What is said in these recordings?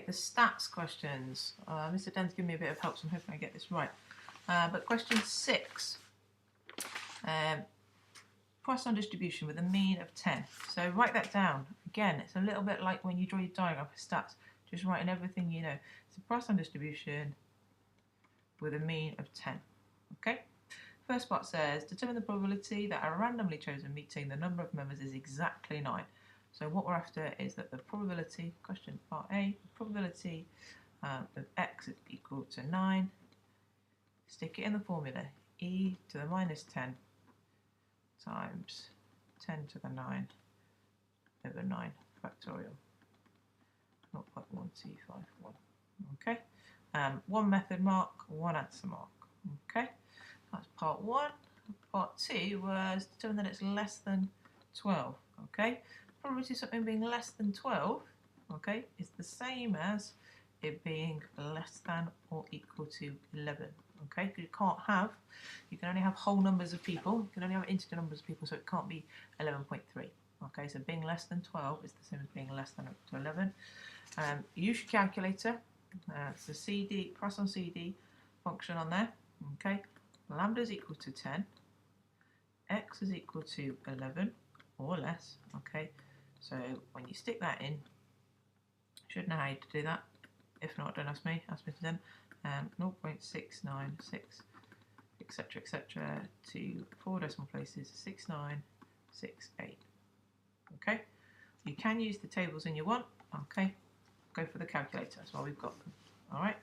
the stats questions. Mr. Den's giving me a bit of help, so I'm hoping I get this right. But question 6, Poisson distribution with a mean of 10. So write that down. Again, it's a little bit like when you draw your diagram for stats, just writing everything you know. It's a Poisson distribution with a mean of 10. Okay? First part says, determine the probability that a randomly chosen meeting, the number of members is exactly 9. So what we're after is that the probability, question part A, the probability of x is equal to 9. Stick it in the formula, e to the minus 10 times 10 to the 9 over 9 factorial, 0.1251. Okay, one method mark, one answer mark. Okay, that's part 1. Part 2 was determine that it's less than 12. Okay, probability of something being less than 12, okay, is the same as it being less than or equal to 11. Okay, because you can only have whole numbers of people, you can only have integer numbers of people, so it can't be 11.3. Okay, so being less than 12 is the same as being less than or equal to 11. Use your calculator. It's the CD, Poisson CD function on there. Okay, lambda is equal to 10, x is equal to 11 or less. Okay, so when you stick that in, you should know how to do that. If not, don't ask me, ask Mr. Den. 0.696, etc., etc., to 4 decimal places, 6968. Okay, you can use the tables in you want. Okay, go for the calculator. That's why we've got them. All right.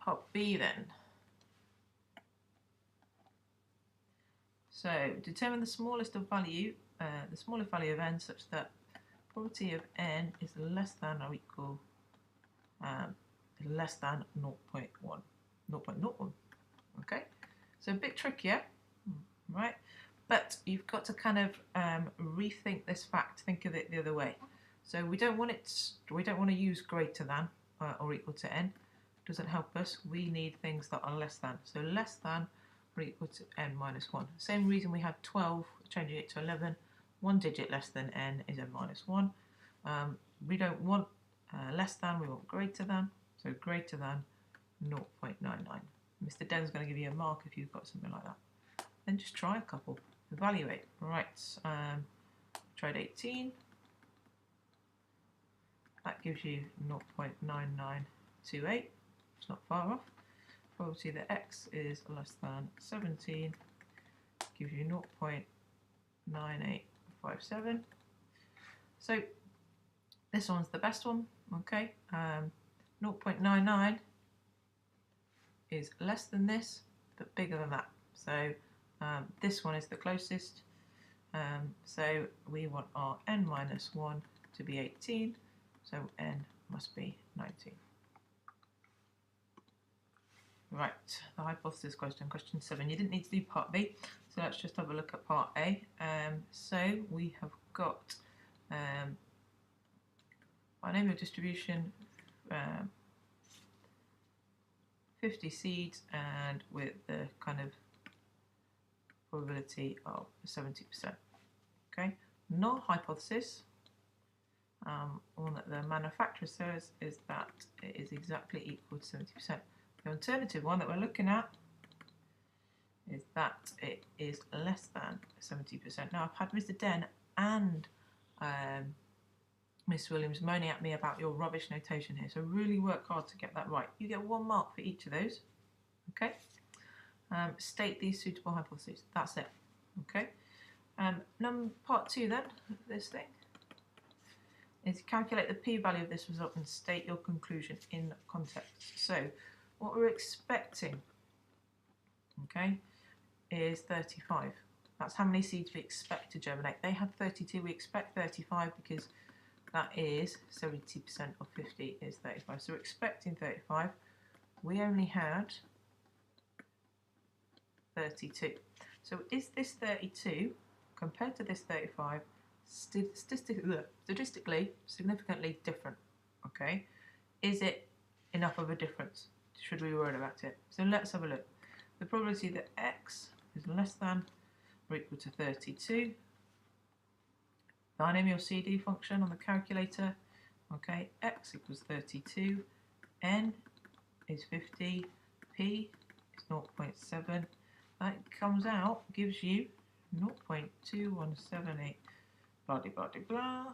Part B then. So determine the smallest value of n such that probability of n is less than or equal less than 0.1. Okay, so a bit trickier, right? But you've got to kind of rethink this fact. Think of it the other way. So we don't want to use greater than or equal to n. Doesn't help us. We need things that are less than. So less than or equal to n minus 1. Same reason we had 12, changing it to 11. 1 digit less than n is n minus 1. We don't want less than, we want greater than. So greater than 0.99. Mr. Den's going to give you a mark if you've got something like that. Then just try a couple. Evaluate. Right. Tried 18. That gives you 0.9928. It's not far off. Probability that x is less than 17 gives you 0.9857. So this one's the best one. Okay. 0.99 is less than this, but bigger than that. So this one is the closest. So we want our n minus 1 to be 18. So n must be 19. Right, the hypothesis question, question 7. You didn't need to do part B, so let's just have a look at part A. So we have got binomial distribution, 50 seeds, and with the kind of probability of 70%. Okay, null hypothesis. One that the manufacturer says is that it is exactly equal to 70%. The alternative one that we're looking at is that it is less than 70%. Now I've had Mr. Den and Miss Williams moaning at me about your rubbish notation here, so really work hard to get that right. You get 1 mark for each of those. Okay. State these suitable hypotheses. That's it. Okay. Part 2 then, this thing, is calculate the p-value of this result and state your conclusion in context. So what we're expecting, okay, is 35. That's how many seeds we expect to germinate. They had 32, we expect 35 because that is 70% of 50 is 35. So we're expecting 35. We only had 32. So is this 32 compared to this 35 statistically significantly different? Okay, is it enough of a difference? Should we worry about it? So let's have a look. The probability that x is less than or equal to 32. Binomial CD function on the calculator. Okay, x equals 32, n is 50, p is 0.7. That comes out, gives you 0.2178, blah, blah, blah, blah.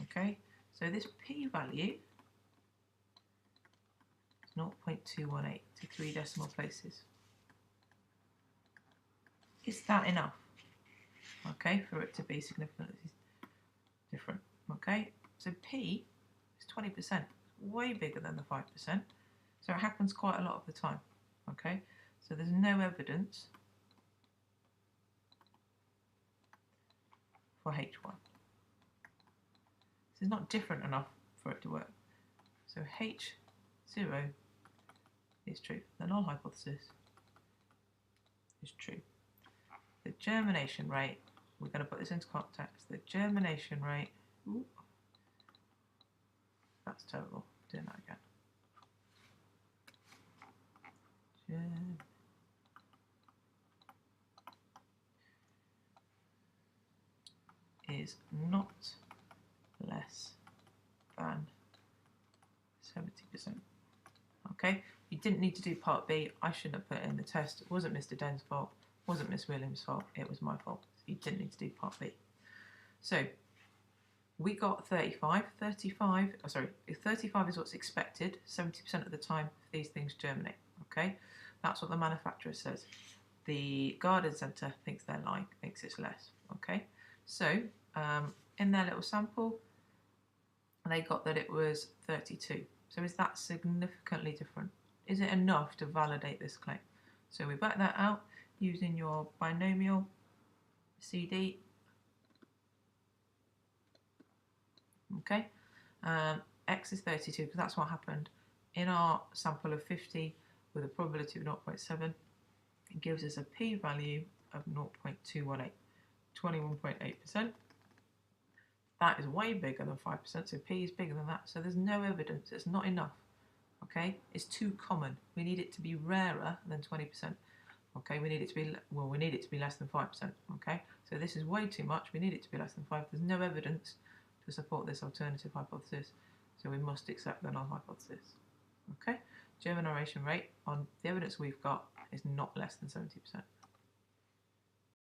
Okay, so this p value is 0.218 to 3 decimal places. Is that enough? Okay, for it to be significantly different. Okay, so p is 20%, way bigger than the 5%. So it happens quite a lot of the time. Okay, so there's no evidence for H1. This is not different enough for it to work. So H0 is true. The null hypothesis is true. The germination rate, we're going to put this into context. The germination rate, ooh, that's terrible. Doing that again. Is not less than 70%. Okay, you didn't need to do part B. I shouldn't have put it in the test. It wasn't Mr. Den's fault. It wasn't Miss Williams' fault. It was my fault. You didn't need to do part B. So we got 35. 35 is what's expected 70% of the time if these things germinate. Okay, that's what the manufacturer says. The garden centre thinks they're lying, thinks it's less. Okay, so in their little sample, they got that it was 32. So is that significantly different? Is it enough to validate this claim? So we work that out using your binomial CD. Okay, x is 32 because that's what happened in our sample of 50 with a probability of 0.7. It gives us a p-value of 0.218, 21.8%. That is way bigger than 5%, so p is bigger than that. So there's no evidence, it's not enough. Okay, it's too common. We need it to be rarer than 20%. Okay, we need it to be less than 5%. Okay, so this is way too much. We need it to be less than 5. There's no evidence to support this alternative hypothesis, so we must accept the null hypothesis. Okay, germination rate on the evidence we've got is not less than 70%.